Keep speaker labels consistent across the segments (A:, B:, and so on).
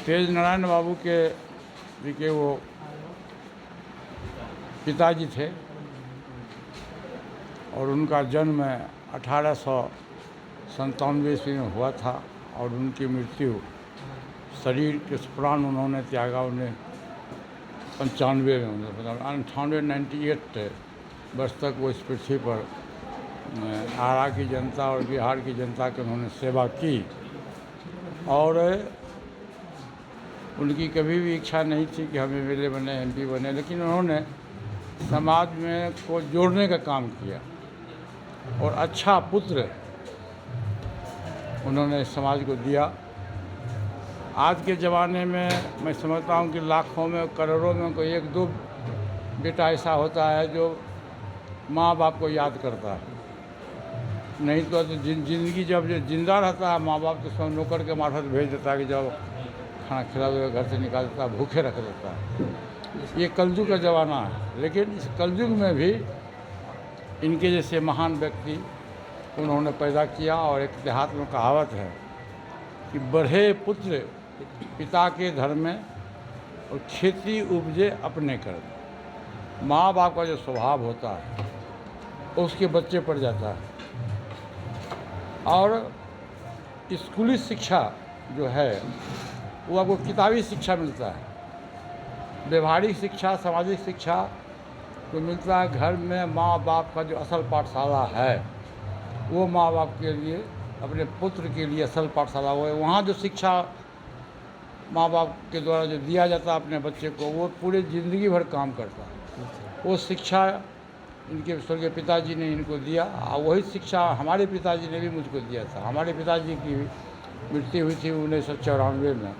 A: तेज नारायण बाबू के जी के वो पिताजी थे और उनका जन्म 1897 ईस्वी में हुआ था और उनकी मृत्यु शरीर के प्राण उन्होंने त्यागा 1995 में, मतलब 98 वर्ष तक वो इस पृथ्वी पर आरा की जनता और बिहार की जनता की उन्होंने सेवा की। और उनकी कभी भी इच्छा नहीं थी कि हम एमएलए बने, एमपी बने, लेकिन उन्होंने समाज में को जोड़ने का काम किया और अच्छा पुत्र उन्होंने समाज को दिया। आज के ज़माने में मैं समझता हूँ कि लाखों में करोड़ों में कोई एक दो बेटा ऐसा होता है जो माँ बाप को याद करता है, नहीं तो जिंदगी जब जिंदा रहता है माँ बाप तो सब नौकर के मार्फत भेज देता है कि जब खाना खिला देगा, घर से निकाल देता है, भूखे रख देता है। ये कलयुग का ज़माना है, लेकिन इस कलयुग में भी इनके जैसे महान व्यक्ति उन्होंने पैदा किया। और एक देहात में कहावत है कि बढ़े पुत्र पिता के धर्म में और खेती उपजे अपने कर्म। माँ बाप का जो स्वभाव होता है उसके बच्चे पड़ जाता है। और स्कूली शिक्षा जो है वो आपको किताबी शिक्षा मिलता है, व्यवहारिक शिक्षा, सामाजिक शिक्षा तो मिलता है घर में। माँ बाप का जो असल पाठशाला है वो माँ बाप के लिए, अपने पुत्र के लिए असल पाठशाला वो है। वहाँ जो शिक्षा माँ बाप के द्वारा जो दिया जाता है अपने बच्चे को, वो पूरे ज़िंदगी भर काम करता है। वो शिक्षा इनके स्वर्गीय पिताजी ने इनको दिया और वही शिक्षा हमारे पिताजी ने भी मुझको दिया था। हमारे पिताजी की मृत्यु हुई थी 1994 में,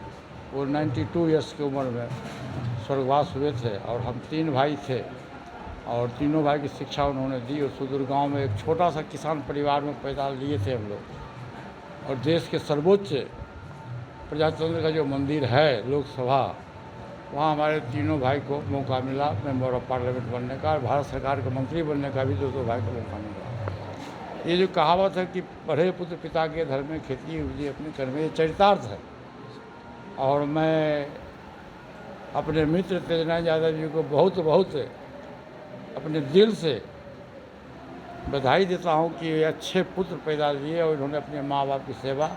A: वो 92 ईयर्स की उम्र में स्वर्गवास हुए थे। और हम 3 भाई थे और तीनों भाई की शिक्षा उन्होंने दी। और सुदूर गांव में एक छोटा सा किसान परिवार में पैदा लिए थे हम लोग। और देश के सर्वोच्च प्रजातंत्र का जो मंदिर है लोकसभा, वहाँ हमारे तीनों भाई को मौका मिला मेंबर ऑफ पार्लियामेंट बनने का और भारत सरकार के मंत्री बनने का भी दो भाई को मौका मिला। ये जो कहावत है कि पढ़े पुत्र पिता के धर्म में, खेती उपजे अपने कर्म, ये चरितार्थ है। और मैं अपने मित्र तेज नारायण यादव जी को बहुत बहुत अपने दिल से बधाई देता हूँ कि अच्छे पुत्र पैदा दिए और इन्होंने अपने माँ बाप की सेवा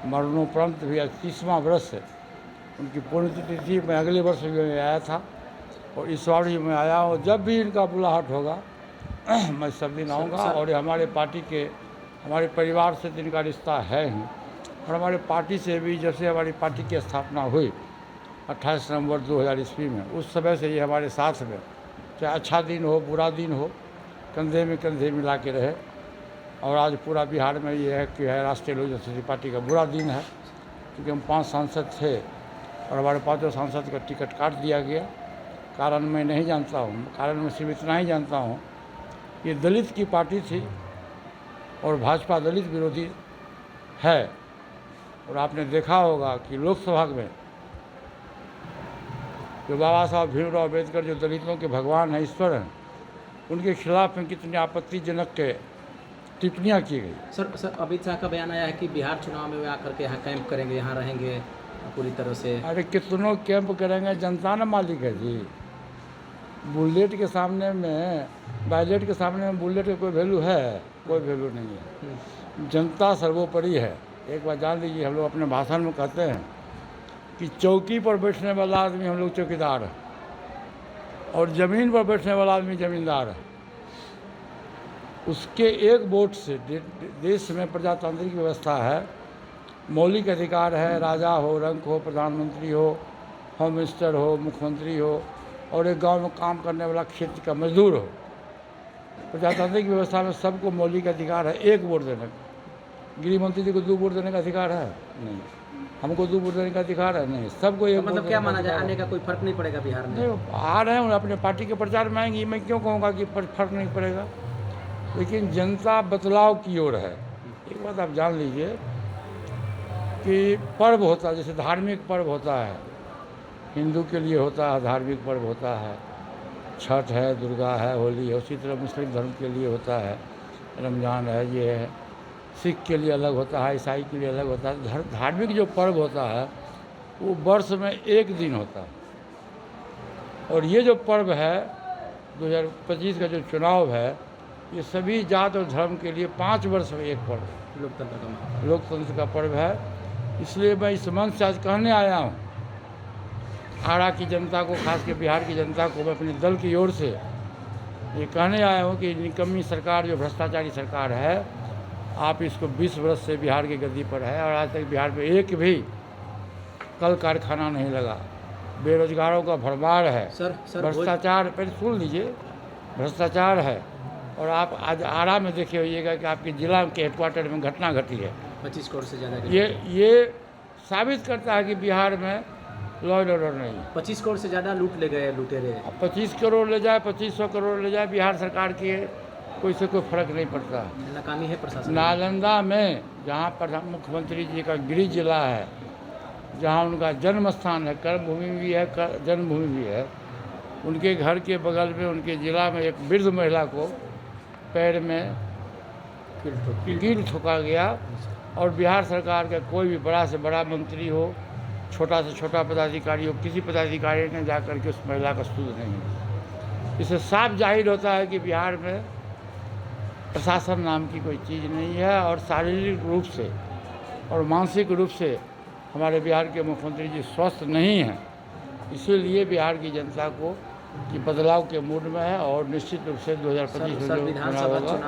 A: मरणोपरांत भी 30वां वर्ष है उनकी पुण्यतिथि थी। मैं अगले वर्ष भी मैं आया था और इस बार भी मैं आया हूँ। जब भी इनका बुलाहट होगा मैं सब दिन आऊँगा। और हमारे पार्टी के, हमारे परिवार से जिनका रिश्ता है ही, और हमारे पार्टी से भी, जब से हमारी पार्टी की स्थापना हुई 28 नवंबर 2000 ईस्वी में, उस समय से ये हमारे साथ में, चाहे अच्छा दिन हो बुरा दिन हो, कंधे में कंधे मिला के रहे। और आज पूरा बिहार में ये है कि है राष्ट्रीय लोक जनशक्ति पार्टी का बुरा दिन है, क्योंकि हम 5 सांसद थे और हमारे 5 सांसद का टिकट काट दिया गया। कारण मैं नहीं जानता हूँ, कारण मैं सिर्फ इतना ही जानता हूँ, ये दलित की पार्टी थी और भाजपा दलित विरोधी है। और आपने देखा होगा कि लोकसभा में जो बाबा साहब भीमराव अम्बेडकर जो दलितों के भगवान हैं, ईश्वर हैं, उनके खिलाफ में कितनी आपत्तिजनक के टिप्पणियाँ की गई।
B: सर अमित शाह का बयान आया है कि बिहार चुनाव में वे आकर के यहाँ कैंप करेंगे, यहाँ रहेंगे पूरी तरह से।
A: अरे कितनों कैंप करेंगे, जनता ना मालिक है जी। बुलेट के सामने में, बैलेट के सामने में बुलेट का कोई वैल्यू है? कोई वैल्यू नहीं है। जनता सर्वोपरि है। एक बात जान लीजिए, हम लोग अपने भाषण में कहते हैं कि चौकी पर बैठने वाला आदमी हम लोग चौकीदार है और ज़मीन पर बैठने वाला आदमी ज़मींदार है। उसके एक वोट से देश में प्रजातांत्रिक व्यवस्था है, मौलिक अधिकार है। राजा हो, रंक हो, प्रधानमंत्री हो, होम मिनिस्टर हो, मुख्यमंत्री हो, और एक गांव में काम करने वाला खेती का मजदूर हो। प्रजातांत्रिक व्यवस्था में सबको मौलिक अधिकार है एक वोट देने का। गृह मंत्री जी को 2 वोट देने का अधिकार है? नहीं। हमको 2 वोट देने का अधिकार है? नहीं। सबको एक।
B: मतलब क्या माना जाए, आने का कोई फर्क नहीं पड़ेगा बिहार में?
A: नहीं, आ रहे हैं अपने पार्टी के प्रचार में आएंगी, मैं क्यों कहूँगा कि फर्क नहीं पड़ेगा। लेकिन जनता बदलाव की ओर है। एक बात आप जान लीजिए कि पर्व होता है, जैसे धार्मिक पर्व होता है, हिंदू के लिए होता है धार्मिक पर्व होता है, छठ है, दुर्गा है, होली है। उसी तरह मुस्लिम धर्म के लिए होता है, रमज़ान है, ये है। सिख के लिए अलग होता है, ईसाई के लिए अलग होता है। धार्मिक जो पर्व होता है वो वर्ष में एक दिन होता है। और ये जो पर्व है 2025 का जो चुनाव है, ये सभी जात और धर्म के लिए 5 वर्ष में एक पर्व है,
B: लोकतंत्र का महापर्व।
A: लोकतंत्र का पर्व है। इसलिए मैं इस मंच से आज कहने आया हूँ आरा की जनता को, खास के बिहार की जनता को, मैं अपने दल की ओर से ये कहने आया हूँ कि निकम्मी सरकार जो भ्रष्टाचारी सरकार है, आप इसको 20 वर्ष से बिहार की गद्दी पर है और आज तक बिहार में एक भी कल कारखाना नहीं लगा। बेरोजगारों का भरमार है,
B: सर
A: भ्रष्टाचार, पहले सुन लीजिए, भ्रष्टाचार है। और आप आज आरा में देखे होइएगा कि आपके जिला के हेडक्वार्टर में घटना घटी है।
B: 25 करोड़ से ज़्यादा
A: ये साबित करता है कि बिहार में लॉ एंड ऑर्डर नहीं है।
B: 25 करोड़ से ज़्यादा लूट ले गए लुटेरे।
A: अब 25 करोड़ ले जाए, 2500 करोड़ ले जाए, बिहार सरकार की कोई से कोई फर्क नहीं पड़ता।
B: नाकामी है प्रशासन।
A: नालंदा में जहाँ पर मुख्यमंत्री जी का गृह जिला है, जहाँ उनका जन्म स्थान है, कर्मभूमि भी है, जन्मभूमि भी है, उनके घर के बगल में उनके ज़िला में एक वृद्ध महिला को पैर में कील ठोका गया। और बिहार सरकार का कोई भी बड़ा से बड़ा मंत्री हो, छोटा से छोटा पदाधिकारी हो, किसी पदाधिकारी ने जाकर के उस महिला का सुध नहीं है। इससे साफ जाहिर होता है कि बिहार में प्रशासन नाम की कोई चीज़ नहीं है। और शारीरिक रूप से और मानसिक रूप से हमारे बिहार के मुख्यमंत्री जी स्वस्थ नहीं हैं। इसीलिए बिहार की जनता को कि बदलाव के मूड में है और निश्चित रूप से 2025 में जो चुनाव होगा